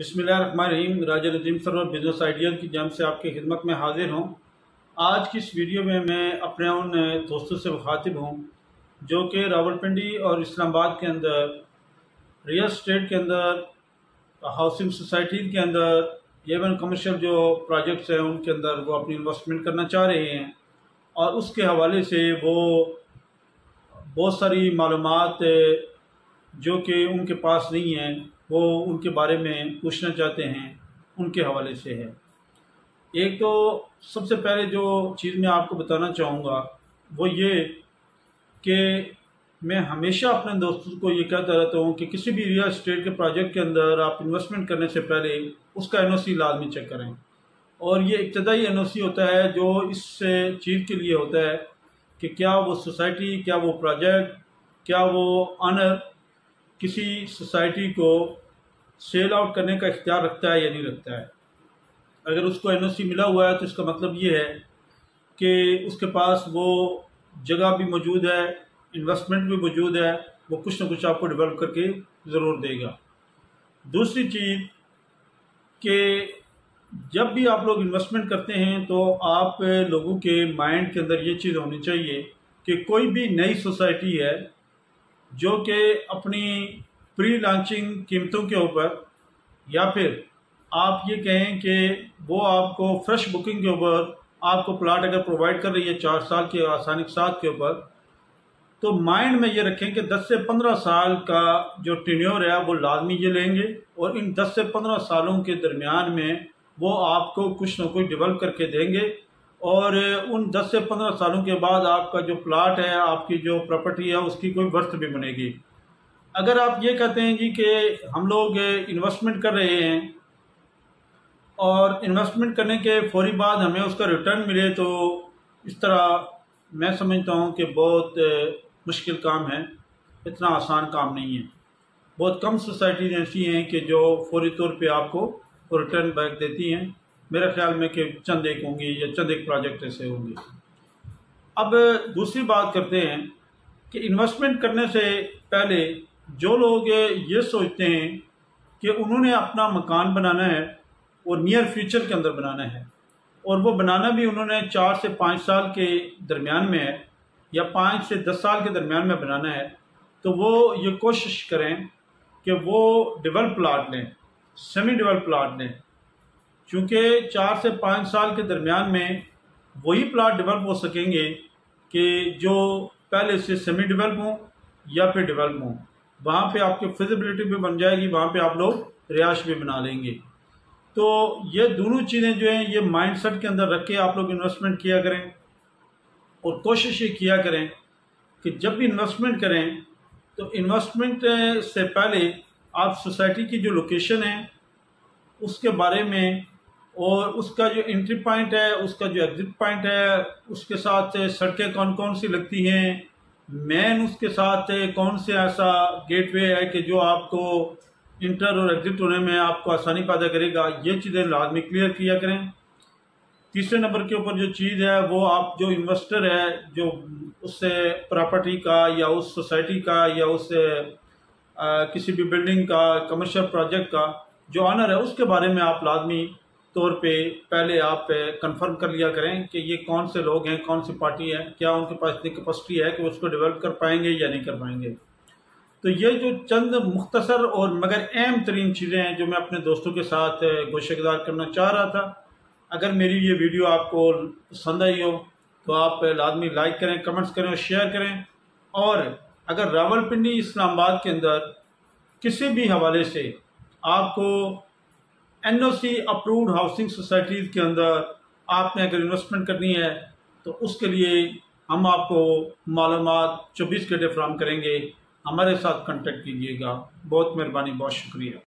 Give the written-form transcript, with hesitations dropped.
बिस्मिल्लाहिर्रहमानिर्रहीम। राजा Nadeem server business idea की जानिब से आपकी खिदमत में हाजिर हूँ। आज की इस वीडियो में मैं अपने उन दोस्तों से मुखातिब हूँ जो कि रावलपिंडी और इस्लामाबाद के अंदर रियल स्टेट के अंदर, हाउसिंग सोसाइटी के अंदर, एवन कमर्शियल जो प्रोजेक्ट्स हैं उनके अंदर वो अपनी इन्वेस्टमेंट करना चाह रहे हैं और उसके हवाले से वो बहुत सारी मालूमात जो कि उनके पास नहीं है वो उनके बारे में पूछना चाहते हैं, उनके हवाले से है। एक तो सबसे पहले जो चीज़ मैं आपको बताना चाहूँगा वो ये कि मैं हमेशा अपने दोस्तों को ये कहता रहता हूँ कि किसी भी रियल एस्टेट के प्रोजेक्ट के अंदर आप इन्वेस्टमेंट करने से पहले उसका एनओसी लाजमी चेक करें। और ये इब्तदाई एनओसी होता है जो इस चीज़ के लिए होता है कि क्या वो सोसाइटी, क्या वो प्रोजेक्ट, क्या वो ऑनर किसी सोसाइटी को सेल आउट करने का इख्तियार रखता है या नहीं रखता है। अगर उसको एनओसी मिला हुआ है तो इसका मतलब ये है कि उसके पास वो जगह भी मौजूद है, इन्वेस्टमेंट भी मौजूद है, वो कुछ ना कुछ आपको डेवलप करके ज़रूर देगा। दूसरी चीज़ कि जब भी आप लोग इन्वेस्टमेंट करते हैं तो आप लोगों के माइंड के अंदर ये चीज़ होनी चाहिए कि कोई भी नई सोसाइटी है जो कि अपनी प्री लॉन्चिंग कीमतों के ऊपर, या फिर आप ये कहें कि वो आपको फ्रेश बुकिंग के ऊपर आपको प्लाट अगर प्रोवाइड कर रही है 4 साल के आसानी के साथ के ऊपर, तो माइंड में ये रखें कि 10 से 15 साल का जो टेन्योर है वो लाजमी ये लेंगे और इन 10 से 15 सालों के दरमियान में वो आपको कुछ ना कुछ डेवलप करके देंगे और उन 10 से 15 सालों के बाद आपका जो प्लाट है, आपकी जो प्रॉपर्टी है, उसकी कोई वर्थ भी बनेगी। अगर आप ये कहते हैं जी कि हम लोग इन्वेस्टमेंट कर रहे हैं और इन्वेस्टमेंट करने के फौरी बाद हमें उसका रिटर्न मिले, तो इस तरह मैं समझता हूँ कि बहुत मुश्किल काम है, इतना आसान काम नहीं है। बहुत कम सोसाइटीज़ ऐसी हैं कि जो फौरी तौर पे आपको रिटर्न बैक देती हैं। मेरे ख्याल में कि चंद एक होंगी या चंद एक प्रोजेक्ट ऐसे होंगे। अब दूसरी बात करते हैं कि इन्वेस्टमेंट करने से पहले जो लोग ये सोचते हैं कि उन्होंने अपना मकान बनाना है और नियर फ्यूचर के अंदर बनाना है और वो बनाना भी उन्होंने 4 से 5 साल के दरमियान में है या 5 से 10 साल के दरमियान में बनाना है, तो वो ये कोशिश करें कि वो डेवलप प्लाट लें, सेमी डेवलप प्लाट लें, क्योंकि 4 से 5 साल के दरमियान में वही प्लाट डेवलप हो सकेंगे कि जो पहले से सेमी डेवलप हों या फिर डेवलप हों। वहाँ पे आपकी फिजिबिलिटी भी बन जाएगी, वहाँ पे आप लोग रिहाइश भी बना लेंगे। तो ये दोनों चीज़ें जो हैं ये माइंडसेट के अंदर रख के आप लोग इन्वेस्टमेंट किया करें और कोशिश ये किया करें कि जब भी इन्वेस्टमेंट करें तो इन्वेस्टमेंट से पहले आप सोसाइटी की जो लोकेशन है उसके बारे में और उसका जो एंट्री पॉइंट है, उसका जो एग्जिट पॉइंट है, उसके साथ सड़कें कौन कौन सी लगती हैं, मेन उसके साथ कौन से ऐसा गेटवे है कि जो आपको इंटर और एग्जिट होने में आपको आसानी पैदा करेगा, ये चीज़ें लाजमी क्लियर किया करें। तीसरे नंबर के ऊपर जो चीज़ है वो आप जो इन्वेस्टर है जो उस प्रॉपर्टी का या उस सोसाइटी का या उस किसी भी बिल्डिंग का, कमर्शियल प्रोजेक्ट का जो ऑनर है उसके बारे में आप लाजमी तौर पे पहले आप कंफर्म कर लिया करें कि ये कौन से लोग हैं, कौन सी पार्टी है, क्या उनके पास इतनी कैपेसिटी है कि उसको डेवलप कर पाएंगे या नहीं कर पाएंगे। तो ये जो चंद मुख्तसर और मगर अहम तरीन चीज़ें हैं जो मैं अपने दोस्तों के साथ गोशेगुजार करना चाह रहा था। अगर मेरी ये वीडियो आपको पसंद आई हो तो आप लाजमी लाइक करें, कमेंट्स करें और शेयर करें। और अगर रावलपिंडी इस्लामाबाद के अंदर किसी भी हवाले से आपको एनओसी अप्रूव्ड हाउसिंग सोसाइटीज़ के अंदर आपने अगर इन्वेस्टमेंट करनी है तो उसके लिए हम आपको मालूमात 24 घंटे फराहम करेंगे। हमारे साथ कांटेक्ट कीजिएगा। बहुत मेहरबानी, बहुत शुक्रिया।